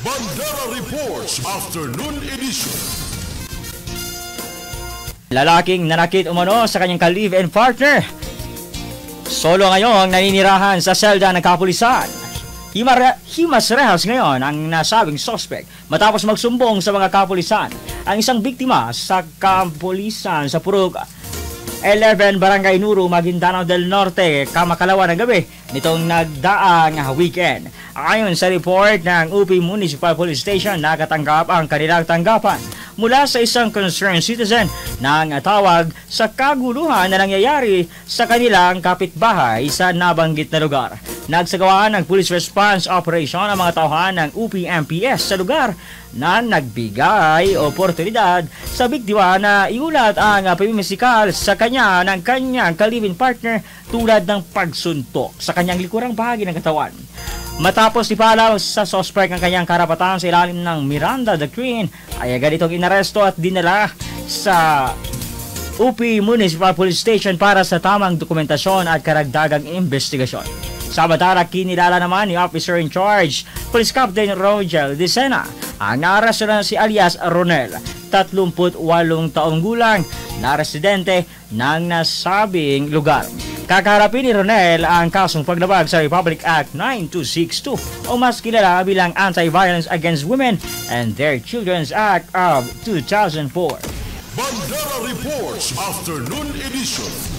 Bandera Reports Afternoon Edition. Lalaking nanakit umano sa kanyang ka-live-in partner. Solo ngayong naninirahan sa selda ng kapulisan. Himas rehas ngayon ang nasabing suspect matapos magsumbong sa mga kapulisan. Ang isang biktima sa kapulisan sa Purok 11 Barangay Nuru, Maguindanao del Norte, kamakalawa ng gabi nitong nagdaang weekend. Ayon sa report ng UP Municipal Police Station, nakatanggap ang kanilang tanggapan mula sa isang concerned citizen ng tawag sa kaguluhan na nangyayari sa kanilang kapitbahay sa nabanggit na lugar. Nagsagawa ng police response operation ang mga tauhan ng UP-MPS sa lugar na nagbigay oportunidad sa biktima na iulat ang pamimisikal sa kanya ng kanyang ka-live-in partner tulad ng pagsuntok sa kanyang likurang bahagi ng katawan. Matapos ipalaw sa suspect ang kanyang karapatan sa ilalim ng Miranda Doctrine, ay agad itong inaresto at dinala sa UP Municipal Police Station para sa tamang dokumentasyon at karagdagang investigasyon. Samantala, kinilala naman ni Officer in Charge, Police Captain Rogel Dicena, ang naaresto na si alias Ronel, 38 taong gulang, na residente ng nasabing lugar. Kakaharapin ni Ronel ang kasong paglabag sa Republic Act 9262 o mas kilala bilang Anti-Violence Against Women and Their Children's Act of 2004. Bandera Reports Afternoon Edition.